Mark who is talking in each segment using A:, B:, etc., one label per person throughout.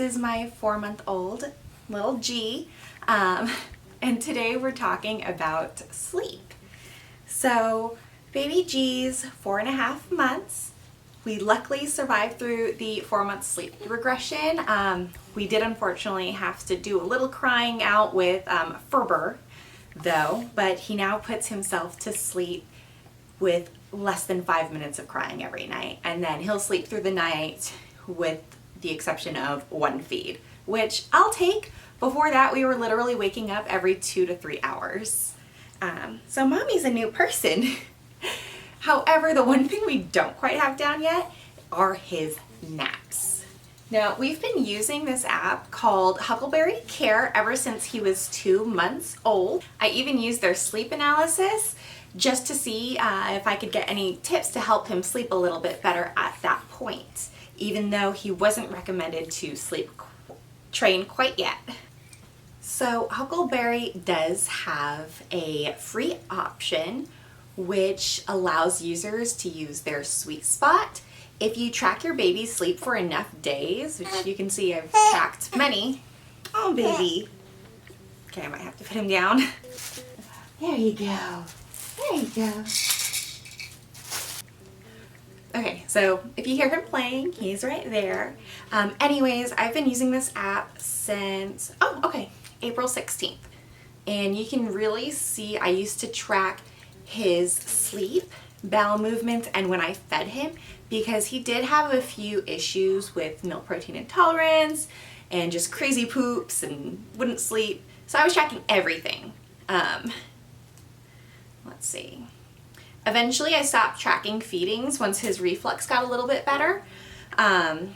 A: is my 4-month-old little G, and today we're talking about sleep. So baby G's 4.5 months. We luckily survived through the 4-month sleep regression. We did unfortunately have to do a little crying out with Ferber though, but he now puts himself to sleep with less than 5 minutes of crying every night, and then he'll sleep through the night with the exception of one feed, which I'll take. Before that, we were literally waking up every 2 to 3 hours. So mommy's a new person. However, the one thing we don't quite have down yet are his naps. Now, we've been using this app called Huckleberry Care ever since he was 2 months old. I even used their sleep analysis just to see if I could get any tips to help him sleep a little bit better at that point, even though he wasn't recommended to sleep train quite yet. So Huckleberry does have a free option which allows users to use their sweet spot. If you track your baby's sleep for enough days, which you can see I've tracked many. Oh baby. Okay, I might have to put him down. There you go. There you go. Okay, so if you hear him playing, he's right there. Anyways, I've been using this app since, April 16th. And you can really see I used to track his sleep, bowel movements, and when I fed him, because he did have a few issues with milk protein intolerance and just crazy poops and wouldn't sleep. So I was tracking everything. Let's see. Eventually I stopped tracking feedings once his reflux got a little bit better. And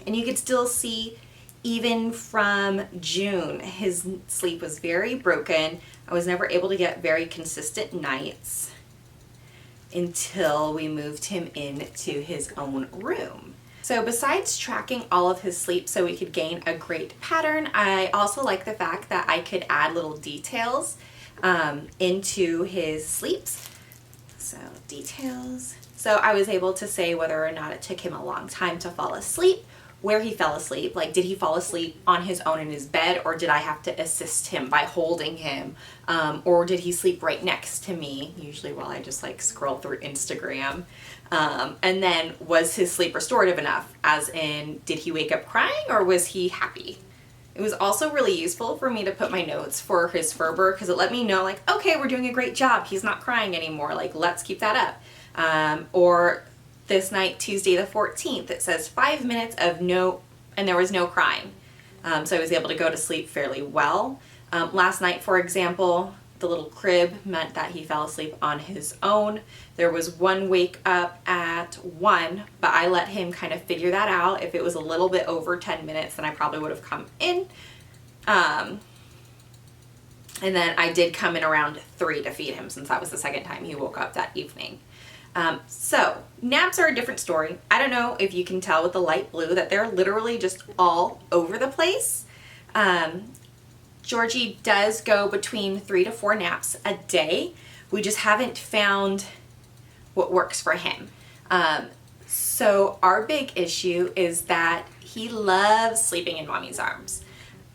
A: you could still see even from June, his sleep was very broken. I was never able to get very consistent nights until we moved him into his own room. So besides tracking all of his sleep so we could gain a great pattern, I also like the fact that I could add little details into his sleeps. So details. So I was able to say whether or not it took him a long time to fall asleep, where he fell asleep, like did he fall asleep on his own in his bed, or did I have to assist him by holding him, or did he sleep right next to me, usually while I just like scroll through Instagram, and then was his sleep restorative enough, as in did he wake up crying or was he happy? It was also really useful for me to put my notes for his Ferber because it let me know like, okay, we're doing a great job, he's not crying anymore, like let's keep that up. Or this night, Tuesday the 14th, it says 5 minutes of no, and there was no crying. So I was able to go to sleep fairly well. Last night, for example, the little crib meant that he fell asleep on his own. There was one wake up at 1, but I let him kind of figure that out. If it was a little bit over 10 minutes, then I probably would have come in. And then I did come in around 3 to feed him since that was the second time he woke up that evening. So naps are a different story. I don't know if you can tell with the light blue that they're literally just all over the place. Georgie does go between 3 to 4 naps a day. We just haven't found what works for him. So our big issue is that he loves sleeping in mommy's arms.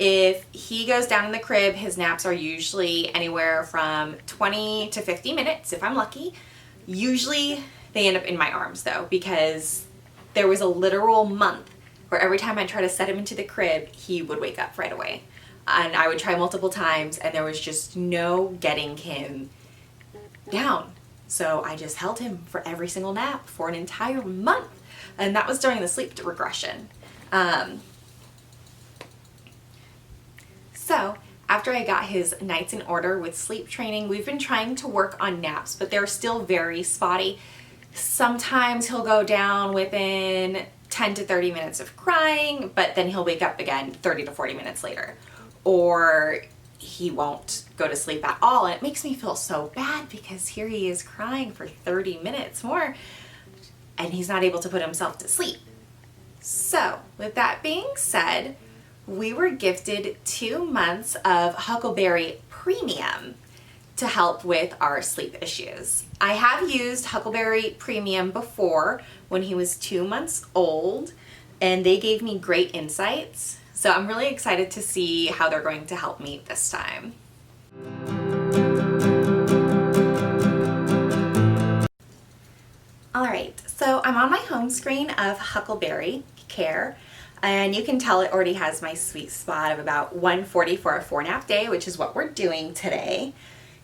A: If he goes down in the crib, his naps are usually anywhere from 20 to 50 minutes if I'm lucky. Usually they end up in my arms though, because there was a literal month where every time I try to set him into the crib, he would wake up right away. And I would try multiple times and there was just no getting him down. So I just held him for every single nap for an entire month. And that was during the sleep regression. So after I got his nights in order with sleep training, we've been trying to work on naps, but they're still very spotty. Sometimes he'll go down within 10 to 30 minutes of crying, but then he'll wake up again 30 to 40 minutes later. Or he won't go to sleep at all, and it makes me feel so bad because here he is crying for 30 minutes more and he's not able to put himself to sleep. So with that being said, we were gifted 2 months of Huckleberry Premium to help with our sleep issues. I have used Huckleberry Premium before when he was 2 months old. and they gave me great insights. So I'm really excited to see how they're going to help me this time. All right, so I'm on my home screen of Huckleberry Care, and you can tell it already has my sweet spot of about 1:40 for a 4-nap day, which is what we're doing today.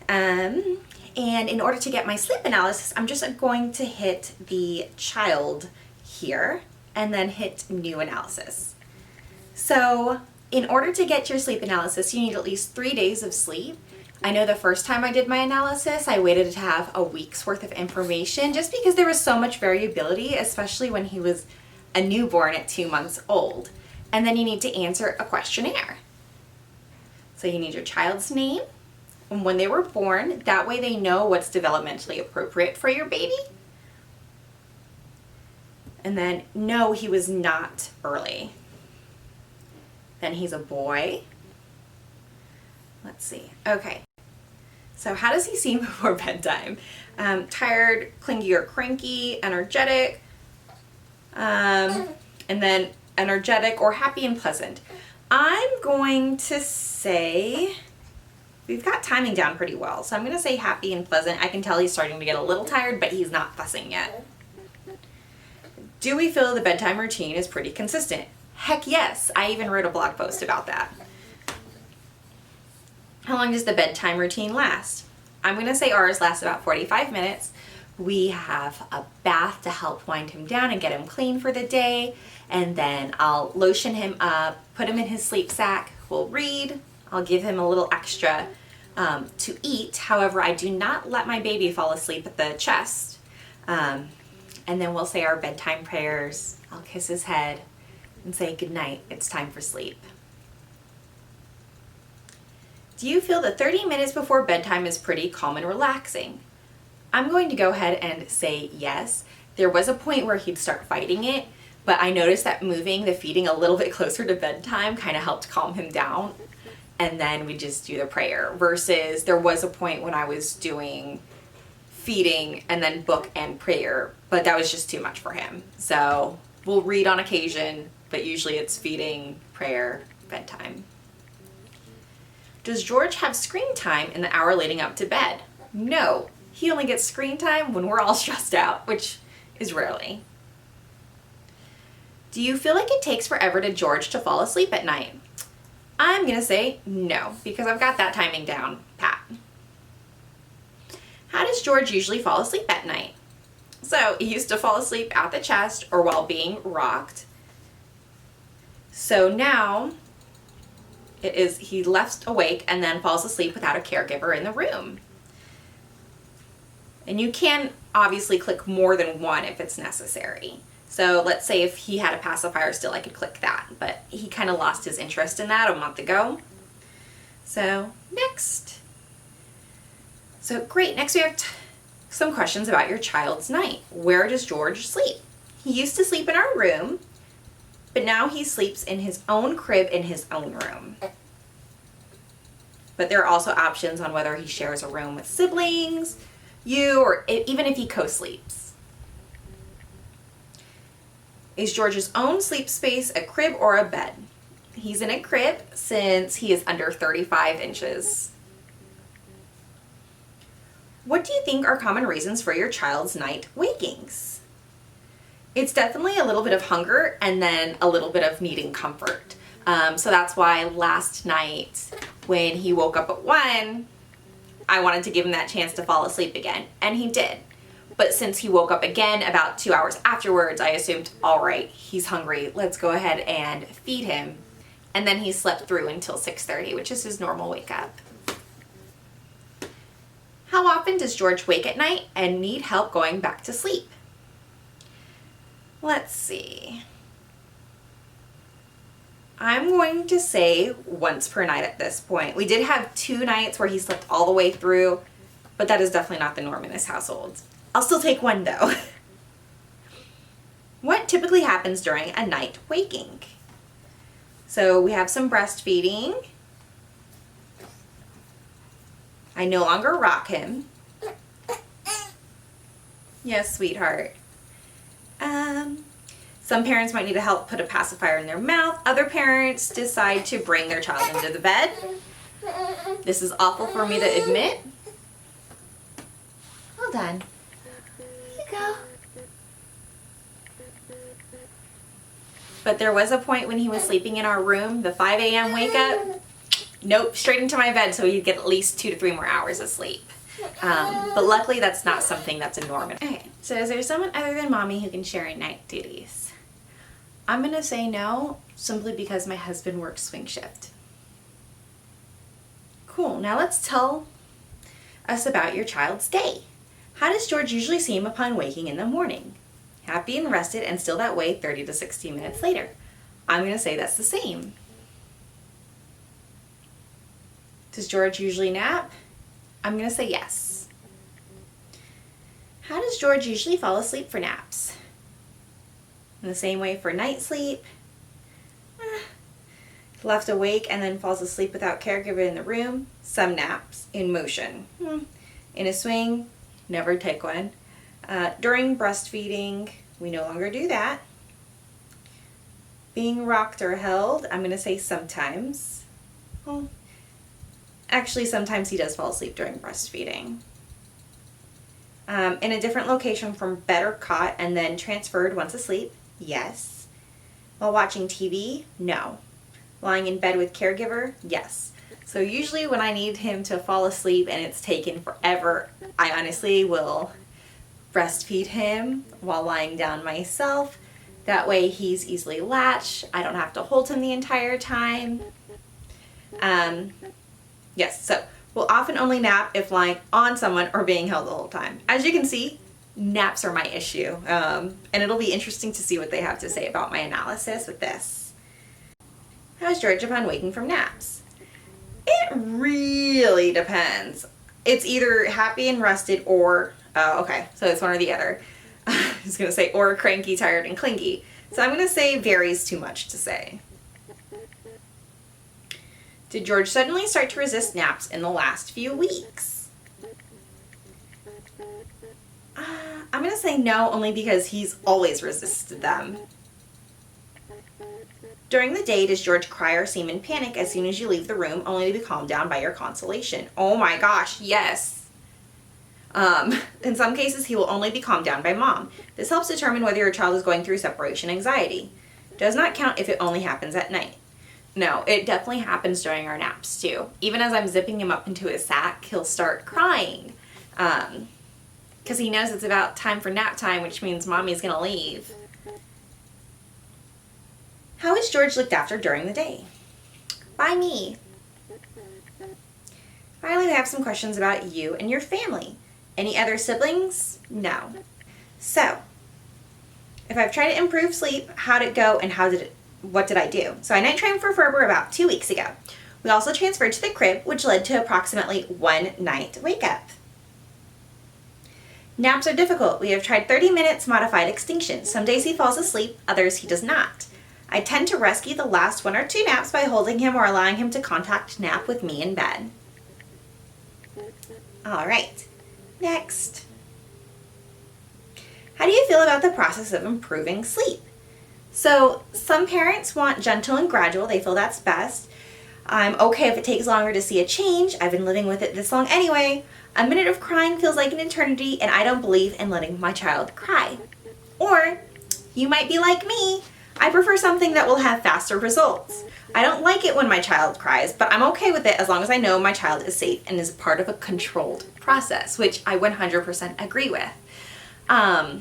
A: And in order to get my sleep analysis, I'm just going to hit the child here and then hit new analysis. So in order to get your sleep analysis, you need at least 3 days of sleep. I know the first time I did my analysis, I waited to have a week's worth of information just because there was so much variability, especially when he was a newborn at 2 months old. And then you need to answer a questionnaire. So you need your child's name and when they were born. That way they know what's developmentally appropriate for your baby. And then no, he was not early. Then he's a boy. Let's see. Okay. So how does he seem before bedtime? Tired, clingy or cranky, energetic, and then energetic or happy and pleasant. I'm going to say, we've got timing down pretty well, so I'm going to say happy and pleasant. I can tell he's starting to get a little tired, but he's not fussing yet. Do we feel the bedtime routine is pretty consistent? Heck yes. I even wrote a blog post about that. How long does the bedtime routine last? I'm going to say ours lasts about 45 minutes. We have a bath to help wind him down and get him clean for the day. And then I'll lotion him up, put him in his sleep sack. We'll read. I'll give him a little extra to eat. However, I do not let my baby fall asleep at the chest. And then we'll say our bedtime prayers. I'll kiss his head and say good night. It's time for sleep. Do you feel that 30 minutes before bedtime is pretty calm and relaxing? I'm going to go ahead and say yes. There was a point where he'd start fighting it, but I noticed that moving the feeding a little bit closer to bedtime kind of helped calm him down. And then we just do the prayer versus there was a point when I was doing feeding and then book and prayer, but that was just too much for him. So we'll read on occasion, but usually it's feeding, prayer, bedtime. Does George have screen time in the hour leading up to bed? No, he only gets screen time when we're all stressed out, which is rarely. Do you feel like it takes forever to George to fall asleep at night? I'm going to say no, because I've got that timing down pat. How does George usually fall asleep at night? So he used to fall asleep at the chest or while being rocked. So now it is he left awake and then falls asleep without a caregiver in the room. And you can obviously click more than one if it's necessary. So let's say if he had a pacifier still, I could click that, but he kind of lost his interest in that a month ago. So next. So great, next we have some questions about your child's night. Where does George sleep? He used to sleep in our room, but now he sleeps in his own crib in his own room. But there are also options on whether he shares a room with siblings, you, or even if he co-sleeps. Is George's own sleep space a crib or a bed? He's in a crib since he is under 35 inches. What do you think are common reasons for your child's night wakings? It's definitely a little bit of hunger and then a little bit of needing comfort. So that's why last night when he woke up at 1, I wanted to give him that chance to fall asleep again, and he did. But since he woke up again about 2 hours afterwards, I assumed, all right, he's hungry. Let's go ahead and feed him. And then he slept through until 6:30, which is his normal wake up. How often does George wake at night and need help going back to sleep? Let's see. I'm going to say once per night at this point. We did have 2 nights where he slept all the way through, but that is definitely not the norm in this household. I'll still take 1 though. What typically happens during a night waking? So we have some breastfeeding. I no longer rock him. Yes, sweetheart. Some parents might need to help put a pacifier in their mouth. Other parents decide to bring their child into the bed. This is awful for me to admit. Well done. Here you go. But there was a point when he was sleeping in our room, the 5 a.m. wake up, nope, straight into my bed so he'd get at least 2 to 3 more hours of sleep. But luckily that's not something that's a norm. Okay, so is there someone other than mommy who can share night duties? I'm gonna say no, simply because my husband works swing shift. Cool, now let's tell us about your child's day. How does George usually seem upon waking in the morning? Happy and rested and still that way 30 to 60 minutes later. I'm gonna say that's the same. Does George usually nap? I'm gonna say yes. How does George usually fall asleep for naps? In the same way for night sleep. Left awake and then falls asleep without caregiver in the room. Some naps. In motion. In a swing, never take one. During breastfeeding, we no longer do that. Being rocked or held, I'm going to say sometimes. Well, actually, sometimes he does fall asleep during breastfeeding. In a different location from bed or cot and then transferred once asleep, yes. While watching TV, no. Lying in bed with caregiver, yes. So usually when I need him to fall asleep and it's taken forever, I honestly will breastfeed him while lying down myself. That way he's easily latched. I don't have to hold him the entire time. Yes, so we'll often only nap if lying on someone or being held the whole time. As you can see, naps are my issue. And it'll be interesting to see what they have to say about my analysis with this. How's George upon waking from naps? It really depends. It's either happy and rested or, okay, so it's one or the other. I was going to say, or cranky, tired, and clingy. So I'm going to say varies too much to say. Did George suddenly start to resist naps in the last few weeks? I'm going to say no, only because he's always resisted them. During the day, does George cry or seem in panic as soon as you leave the room, only to be calmed down by your consolation? Oh my gosh, yes. In some cases, he will only be calmed down by mom. This helps determine whether your child is going through separation anxiety. Does not count if it only happens at night. No, it definitely happens during our naps too. Even as I'm zipping him up into his sack, he'll start crying. Because he knows it's about time for nap time, which means mommy's gonna leave. How is George looked after during the day? By me. Finally, we have some questions about you and your family. Any other siblings? No. So, if I've tried to improve sleep, how'd it go and what did I do? So I night trained for Ferber about 2 weeks ago. We also transferred to the crib, which led to approximately 1 night wake up. Naps are difficult. We have tried 30 minutes modified extinction. Some days he falls asleep, others he does not. I tend to rescue the last 1 or 2 naps by holding him or allowing him to contact nap with me in bed. All right, next. How do you feel about the process of improving sleep? So some parents want gentle and gradual. They feel that's best. I'm okay if it takes longer to see a change. I've been living with it this long anyway. A minute of crying feels like an eternity, and I don't believe in letting my child cry. Or you might be like me. I prefer something that will have faster results. I don't like it when my child cries, but I'm okay with it as long as I know my child is safe and is part of a controlled process, which I 100% agree with. I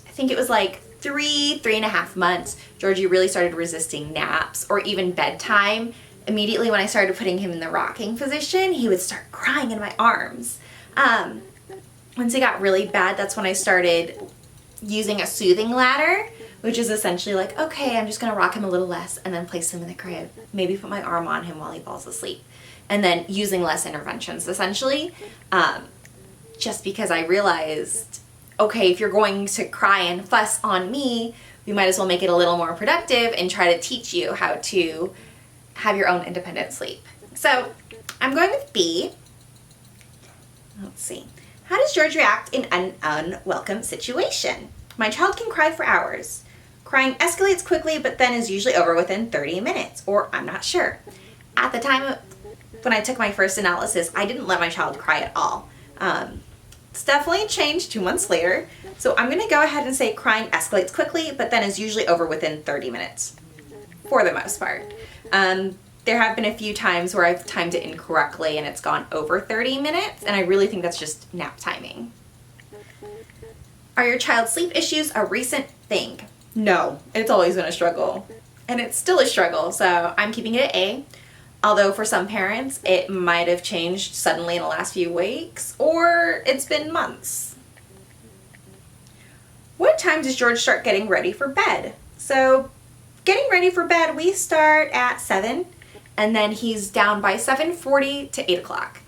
A: think it was like 3.5 months, Georgie really started resisting naps or even bedtime. Immediately when I started putting him in the rocking position, he would start crying in my arms. Once it got really bad, that's when I started using a soothing ladder, which is essentially like, okay, I'm just gonna rock him a little less and then place him in the crib, maybe put my arm on him while he falls asleep, and then using less interventions essentially, just because I realized, okay, if you're going to cry and fuss on me, we might as well make it a little more productive and try to teach you how to have your own independent sleep. So I'm going with B. Let's see. How does George react in an unwelcome situation? My child can cry for hours. Crying escalates quickly, but then is usually over within 30 minutes, or I'm not sure. At the time when I took my first analysis, I didn't let my child cry at all. It's definitely changed 2 months later, so I'm gonna go ahead and say crying escalates quickly, but then is usually over within 30 minutes, for the most part. There have been a few times where I've timed it incorrectly and it's gone over 30 minutes, and I really think that's just nap timing. Are your child's sleep issues a recent thing? No, it's always been a struggle, and it's still a struggle, so I'm keeping it at A. Although for some parents, it might have changed suddenly in the last few weeks, or it's been months. What time does George start getting ready for bed? So getting ready for bed, we start at 7, and then he's down by 7:40 to 8 o'clock.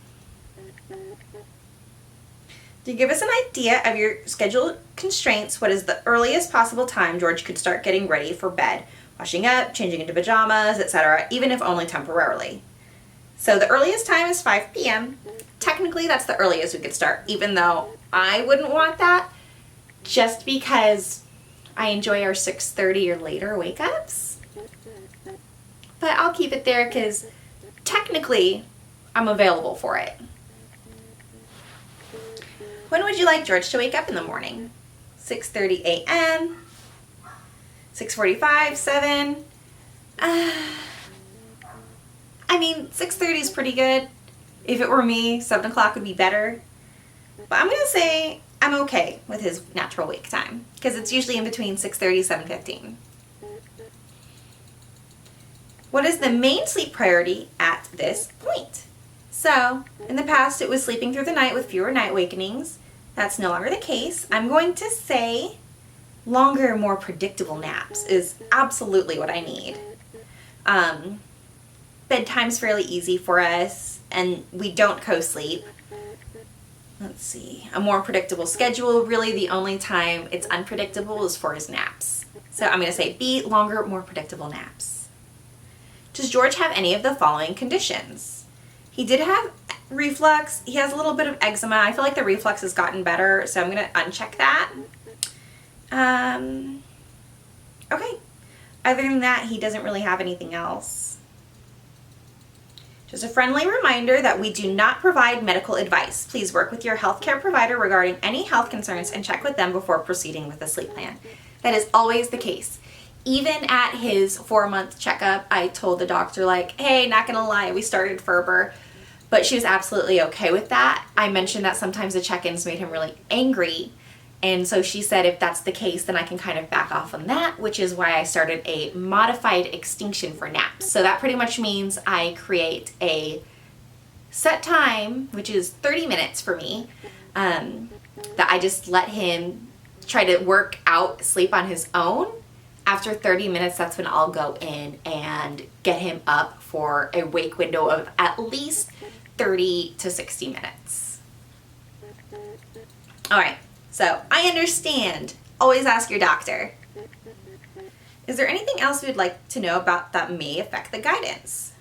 A: To give us an idea of your schedule constraints, what is the earliest possible time George could start getting ready for bed? Washing up, changing into pajamas, etc., even if only temporarily. So the earliest time is 5 p.m. Technically, that's the earliest we could start, even though I wouldn't want that, just because I enjoy our 6:30 or later wake-ups. But I'll keep it there because technically I'm available for it. When would you like George to wake up in the morning? 6:30 a.m., 6:45, 7. I mean, 6:30 is pretty good. If it were me, 7 o'clock would be better. But I'm going to say I'm okay with his natural wake time because it's usually in between 6:30 and 7:15. What is the main sleep priority at this point? So, in the past it was sleeping through the night with fewer night wakenings. That's no longer the case. I'm going to say longer, more predictable naps is absolutely what I need. Bedtime's fairly easy for us, and we don't co-sleep. Let's see. A more predictable schedule. Really, the only time it's unpredictable is for his naps. So I'm going to say B, longer, more predictable naps. Does George have any of the following conditions? He did have reflux. He has a little bit of eczema. I feel like the reflux has gotten better, so I'm going to uncheck that. Okay. Other than that, he doesn't really have anything else. Just a friendly reminder that we do not provide medical advice. Please work with your healthcare provider regarding any health concerns and check with them before proceeding with the sleep plan. That is always the case. Even at his 4-month checkup, I told the doctor, like, hey, not gonna lie, we started Ferber, but she was absolutely okay with that. I mentioned that sometimes the check-ins made him really angry, and so she said if that's the case, then I can kind of back off on that, which is why I started a modified extinction for naps. So that pretty much means I create a set time, which is 30 minutes for me, that I just let him try to work out sleep on his own. After 30 minutes, that's when I'll go in and get him up for a wake window of at least 30 to 60 minutes. All right, so I understand. Always ask your doctor. Is there anything else you'd like to know about that may affect the guidance?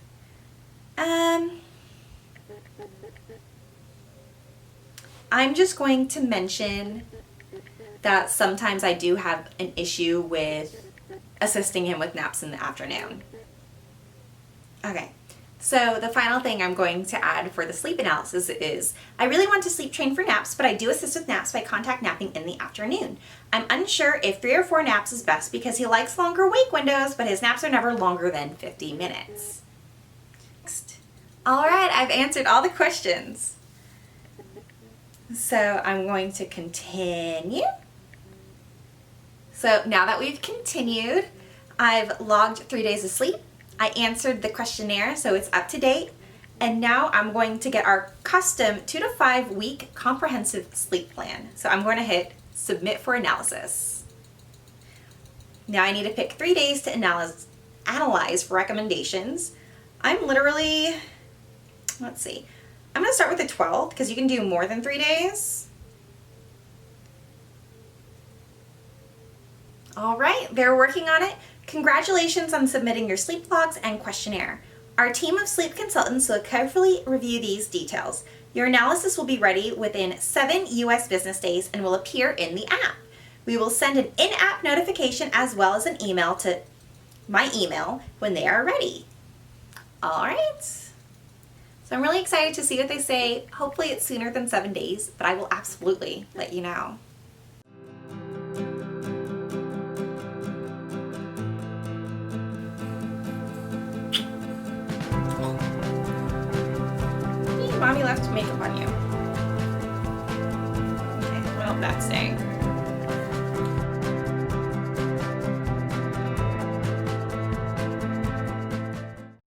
A: I'm just going to mention that sometimes I do have an issue with assisting him with naps in the afternoon. Okay, so the final thing I'm going to add for the sleep analysis is I really want to sleep train for naps, but I do assist with naps by contact napping in the afternoon. I'm unsure if 3 or 4 naps is best because he likes longer wake windows, but his naps are never longer than 50 minutes. Next. All right, I've answered all the questions. So I'm going to continue. So now that we've continued, I've logged 3 days of sleep. I answered the questionnaire, so it's up to date. And now I'm going to get our custom 2 to 5 week comprehensive sleep plan. So I'm going to hit submit for analysis. Now I need to pick 3 days to analyze for recommendations. I'm literally, let's see, I'm going to start with the 12th because you can do more than 3 days. All right, they're working on it. Congratulations on submitting your sleep logs and questionnaire. Our team of sleep consultants will carefully review these details. Your analysis will be ready within 7 U.S. business days and will appear in the app. We will send an in-app notification as well as an email to my email when they are ready. All right. So I'm really excited to see what they say. Hopefully it's sooner than 7 days, but I will absolutely let you know. Mommy left makeup on you. Okay, well, that's staying.